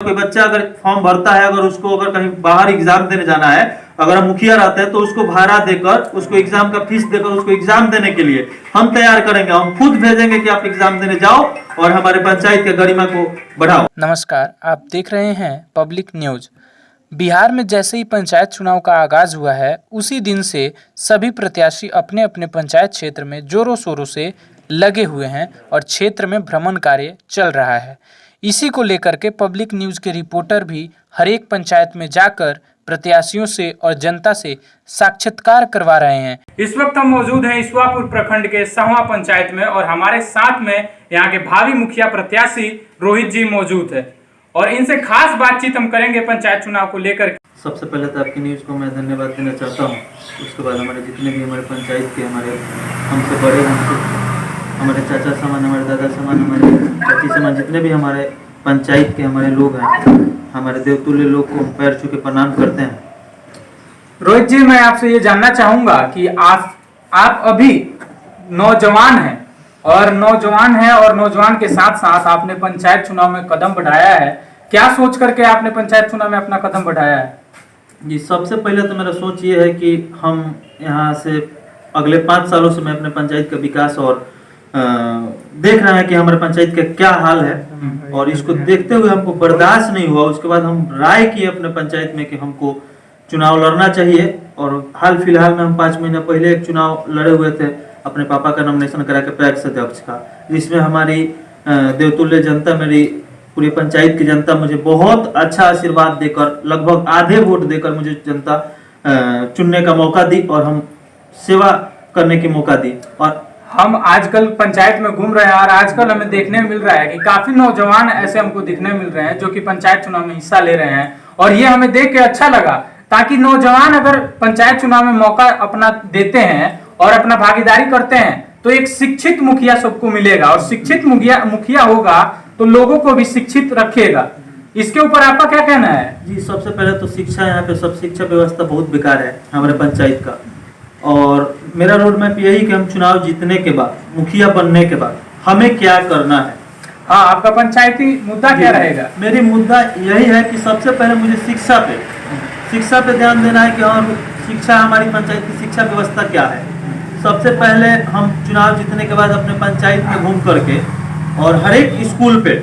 कोई बच्चा अगर फॉर्म भरता है, अगर उसको अगर कहीं बाहर एग्जाम देने जाना है, अगर हम मुखिया रहते हैं तो उसको भाड़ा देकर, उसको एग्जाम का फीस देकर उसको एग्जाम देने के लिए हम तैयार करेंगे। हम खुद भेजेंगे कि आप एग्जाम देने जाओ और हमारे पंचायत के गरिमा को बढ़ाओ। नमस्कार, आप देख रहे हैं पब्लिक न्यूज। बिहार में जैसे ही पंचायत चुनाव का आगाज हुआ है, उसी दिन से सभी प्रत्याशी अपने अपने पंचायत क्षेत्र में जोरों शोरों से लगे हुए हैं और क्षेत्र में भ्रमण कार्य चल रहा है। इसी को लेकर के पब्लिक न्यूज के रिपोर्टर भी हर एक पंचायत में जाकर प्रत्याशियों से और जनता से साक्षात्कार करवा रहे हैं। इस वक्त हम मौजूद हैं ईश्वापुर प्रखंड के सहवा पंचायत में और हमारे साथ में यहाँ के भावी मुखिया प्रत्याशी रोहित जी मौजूद है और इनसे खास बातचीत हम करेंगे पंचायत चुनाव को लेकर। सबसे पहले तो आपकी न्यूज़ को मैं धन्यवाद देना चाहता हूँ। उसके बाद हमारे जितने भी हमारे पंचायत के हमारे हमसे बड़े, हमारे चाचा समान, हमारे दादा समान, हमारे चाची समान, जितने भी हमारे पंचायत के हमारे लोग हैं, हमारे देवतुल्य लोग को पैर छू के प्रणाम करते हैं। रोहित जी, मैं आपसे ये जानना चाहूंगा कि आप अभी नौजवान हैं और नौजवान के साथ साथ आपने पंचायत चुनाव में कदम बढ़ाया है। क्या सोच करके आपने पंचायत चुनाव में अपना कदम बढ़ाया है? जी, सबसे पहले तो मेरा सोच ये है कि हम यहाँ से अगले 5 सालों से मैं अपने पंचायत का विकास और देख रहे हैं कि हमारे पंचायत का क्या हाल है, और इसको देखते हुए हमको बर्दाश्त नहीं हुआ। उसके बाद हम राय किए अपने पंचायत में कि हमको चुनाव लड़ना चाहिए। और हाल फिलहाल में हम 5 महीने पहले एक चुनाव लड़े हुए थे अपने पापा का नॉमिनेशन करा के पैक्स अध्यक्ष का, जिसमें हमारी देवतुल्य जनता, मेरी पूरी पंचायत की जनता मुझे बहुत अच्छा आशीर्वाद देकर, लगभग आधे वोट देकर मुझे जनता चुनने का मौका दी और हम सेवा करने की मौका दी। और हम आजकल पंचायत में घूम रहे हैं और आजकल हमें देखने में मिल रहा है कि काफी नौजवान ऐसे हमको दिखने मिल रहे हैं जो कि पंचायत चुनाव में हिस्सा ले रहे हैं, और ये हमें देख के अच्छा लगा। ताकि नौजवान अगर पंचायत चुनाव में मौका अपना देते हैं और अपना भागीदारी करते हैं तो एक शिक्षित मुखिया सबको मिलेगा, और शिक्षित मुखिया होगा तो लोगों को भी शिक्षित रखेगा। इसके ऊपर आपका क्या कहना है? जी, सबसे पहले तो शिक्षा, यहाँ पे सब शिक्षा व्यवस्था बहुत बेकार है हमारे पंचायत का। और मेरा रोड मैप यही कि हम चुनाव जीतने के बाद, मुखिया बनने के बाद हमें क्या करना है। हाँ, आपका पंचायती मुद्दा क्या रहेगा? मेरी मुद्दा यही है कि सबसे पहले मुझे शिक्षा पे ध्यान देना है कि हम शिक्षा, हमारी पंचायत की शिक्षा व्यवस्था क्या है। सबसे पहले हम चुनाव जीतने के बाद अपने पंचायत में घूम करके और हर एक स्कूल पे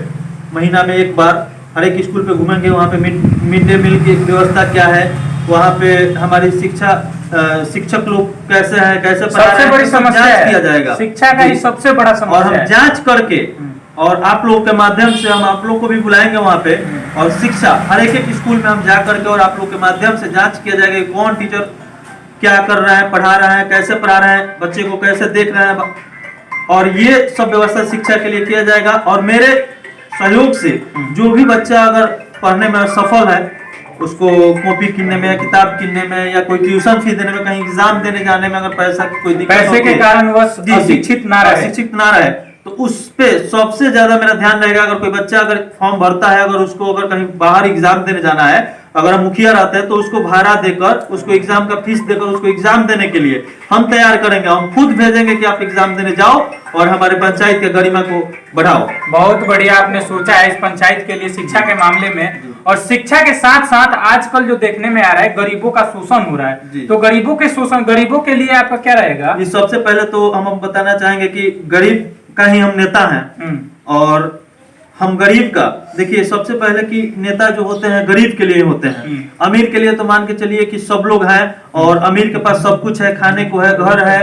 महीना में एक बार हर एक स्कूल पे घूमेंगे। वहाँ पे मिड डे मील की व्यवस्था क्या है, वहाँ पे हमारी शिक्षक लोग कैसे हैं, कैसे पढ़ा रहे हैं, सबसे बड़ी समस्या किया जाएगा। शिक्षा का ही सबसे बड़ा समस्या और हम जांच करके और आप लोग के माध्यम से हम आप लोग को भी बुलाएंगे वहाँ पे, और शिक्षा हर एक स्कूल में हम जा करके और आप लोग के माध्यम से जांच किया जाएगा कि कौन टीचर क्या कर रहा है, पढ़ा रहा है, कैसे पढ़ा रहे हैं, बच्चे को कैसे देख रहे हैं, और ये सब व्यवस्था शिक्षा के लिए किया जाएगा। और मेरे सहयोग से जो भी बच्चा अगर पढ़ने में सफल है, उसको कॉपी किनने में या किताब किनने में या कोई ट्यूशन फीस देने में, कहीं एग्जाम देने जाने में अगर पैसा की कोई दिक्कत, पैसे के कारण वह अशिक्षित ना रहे, तो उस पे सबसे ज्यादा मेरा ध्यान रहेगा। अगर कोई बच्चा अगर फॉर्म भरता है, अगर उसको अगर कहीं बाहर एग्जाम देने जाना है, अगर हम मुखिया रहते हैं तो उसको भाड़ा देकर, उसको एग्जाम का फीस देकर उसको एग्जाम देने के लिए हम तैयार करेंगे। हम खुद भेजेंगे कि आप एग्जाम देने जाओ और हमारे पंचायत के गरिमा को बढ़ाओ। बहुत बढ़िया आपने सोचा है इस पंचायत के लिए शिक्षा के मामले में। और शिक्षा के साथ साथ आजकल जो देखने में आ रहा है, गरीबों का शोषण हो रहा है, तो गरीबों के लिए आपका क्या रहेगा? सबसे पहले तो हम बताना चाहेंगे कि गरीब का ही हम नेता हैं, और हम गरीब का, देखिए सबसे पहले कि नेता जो होते हैं गरीब के लिए होते हैं। अमीर के लिए तो मान के चलिए कि सब लोग हैं और अमीर के पास सब कुछ है, खाने को है, घर है,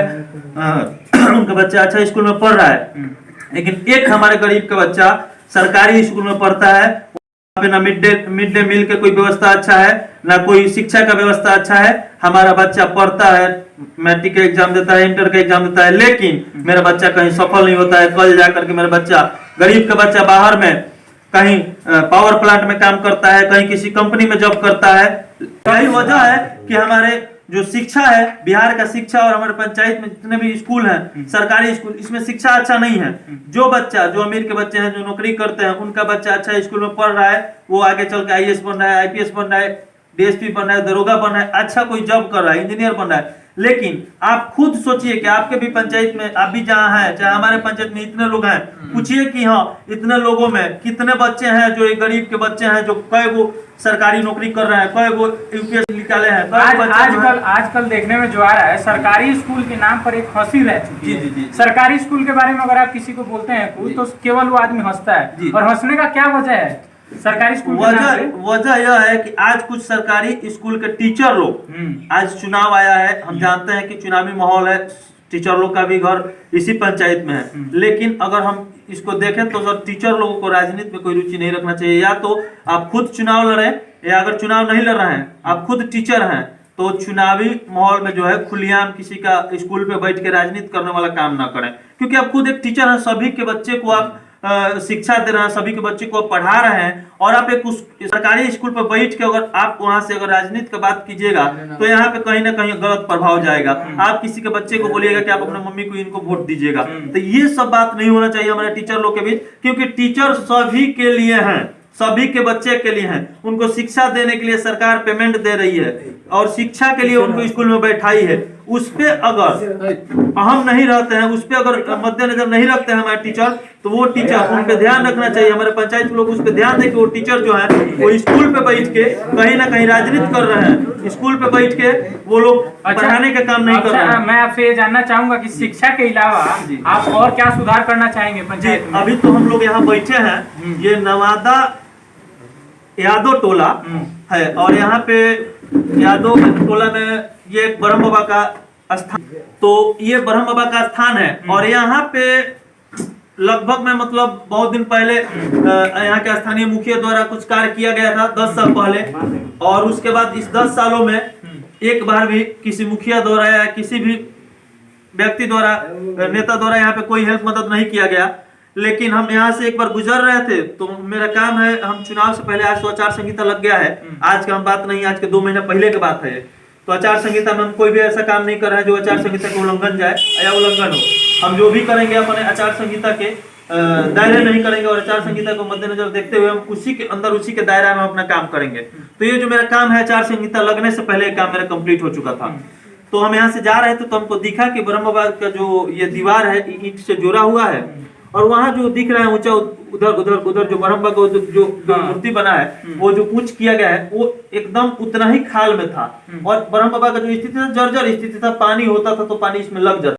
उनका बच्चा अच्छा स्कूल में पढ़ रहा है। लेकिन एक हमारे गरीब का बच्चा सरकारी स्कूल में पढ़ता है, वहाँ पे ना मिड डे मील के कोई व्यवस्था अच्छा है, ना कोई शिक्षा का व्यवस्था अच्छा है। हमारा बच्चा पढ़ता है, मैट्रिक का एग्जाम देता है, इंटर का एग्जाम देता है, लेकिन मेरा बच्चा कहीं सफल नहीं होता है। कल जाकर के मेरा बच्चा, गरीब का बच्चा बाहर में कहीं पावर प्लांट में काम करता है, कहीं किसी कंपनी में जॉब करता है। यही वजह है कि हमारे जो शिक्षा है, बिहार का शिक्षा और हमारे पंचायत में जितने भी स्कूल हैं, सरकारी स्कूल, इसमें शिक्षा अच्छा नहीं है। जो अमीर के बच्चे हैं, जो नौकरी करते हैं, उनका बच्चा अच्छा स्कूल में पढ़ रहा है, वो आगे चल के IAS बन रहा है, IPS बन रहा है, DSP बन रहा है, दरोगा बन रहा है, अच्छा कोई जॉब कर रहा है, इंजीनियर बन रहा है। लेकिन आप खुद सोचिए कि आपके भी पंचायत में, आप भी जहाँ हैं, चाहे हमारे पंचायत में इतने लोग हैं, पूछिए कि हाँ इतने लोगों में कितने बच्चे हैं जो एक गरीब के बच्चे हैं जो कई गो सरकारी नौकरी कर रहे हैं, कई गो यूपीएससी निकाले हैं। आजकल देखने में जो आ रहा है, सरकारी स्कूल के नाम पर एक हंसी रह चुकी है। जी। सरकारी स्कूल के बारे में अगर आप किसी को बोलते हैं कुछ, तो केवल वो आदमी हंसता है। और हंसने का क्या वजह है? सरकारी स्कूल वजह यह है कि आज कुछ सरकारी स्कूल के टीचर लोग, आज चुनाव आया है, हम जानते हैं कि चुनावी माहौल है, टीचर लोग का भी घर इसी पंचायत में है, लेकिन अगर हम इसको देखें तो सर टीचर लोगों को राजनीति में कोई रुचि नहीं रखना चाहिए। या तो आप खुद चुनाव लड़े, या अगर चुनाव नहीं लड़ रहे हैं, आप खुद टीचर हैं, तो चुनावी माहौल में जो है खुलेआम किसी का स्कूल पे बैठ के राजनीति करने वाला काम ना करें, क्योंकि आप खुद एक टीचर हैं, सभी के बच्चे को आप शिक्षा दे रहे हैं, सभी के बच्चे को पढ़ा रहे हैं, और आप एक उस सरकारी स्कूल पर बैठ के अगर आप वहां से अगर राजनीति की बात कीजिएगा तो यहाँ पे कहीं ना कहीं गलत प्रभाव जाएगा। आप किसी के बच्चे को बोलिएगा कि आप अपने मम्मी को इनको वोट दीजिएगा, तो ये सब बात नहीं होना चाहिए हमारे टीचर लोग के बीच, क्योंकि टीचर सभी के लिए हैं, सभी के बच्चे के लिए हैं। उनको शिक्षा देने के लिए सरकार पेमेंट दे रही है और शिक्षा के लिए उनको स्कूल में बैठाई है। उस पे अगर अहम नहीं रहते हैं, उस पे अगर मद्देनजर नहीं रखते हैं हमारे टीचर, तो वो टीचर उन पे ध्यान रखना चाहिए। हमारे पंचायत के लोग उस पे ध्यान दें कि वो टीचर जो है वो स्कूल पे बैठ के कहीं ना कहीं राजनीति कर रहे हैं, स्कूल पे बैठ के वो लोग पढ़ाने का काम नहीं कर रहे हैं। मैं आपसे ये जानना चाहूंगा कि शिक्षा के अलावा आप और क्या सुधार करना चाहेंगे पंचायत में? अभी तो हम लोग यहाँ बैठे हैं, ये नवादा यादव टोला है, और यहाँ पे यादव टोला में ये ब्रह्म बाबा का स्थान, तो ये ब्रह्म बाबा का स्थान है। और यहाँ पे लगभग में मतलब बहुत दिन पहले यहाँ के स्थानीय मुखिया द्वारा कुछ कार्य किया गया था 10 साल पहले, और उसके बाद इस 10 सालों में एक बार भी किसी मुखिया द्वारा या किसी भी व्यक्ति द्वारा, नेता द्वारा यहाँ पे कोई हेल्प मदद नहीं किया गया। लेकिन हम यहाँ से एक बार गुजर रहे थे, तो मेरा काम है, हम चुनाव से पहले, आज तो आचार संहिता लग गया है, आज का हम बात नहीं, आज के 2 महीना पहले की बात है, तो आचार संहिता में हम कोई भी ऐसा काम नहीं कर रहे हैं जो आचार संहिता के उल्लंघन जाए या उल्लंघन हो। हम जो भी करेंगे अपने आचार संहिता के दायरे नहीं करेंगे, और आचार संहिता को मद्देनजर देखते हुए हम उसी के अंदर, उसी के दायरा में अपना काम करेंगे। तो ये जो मेरा काम है, आचार संहिता लगने से पहले काम मेरा कंप्लीट हो चुका था। तो हम यहाँ से जा रहे थे, तो हमको दिखा कि ब्रह्म बाबा का जो ये दीवार है ईंट से जुड़ा हुआ है, और वहाँ जो दिख रहा है ऊंचा, उधर जो ब्रह्म बाबा का जो मूर्ति बना है, वो जो कुछ किया गया है, वो एकदम उतना ही खाल में था, और ब्रह्म बाबा का जो स्थिति था, जर्जर स्थिति था, पानी होता था तो पानी इसमें लग जाता।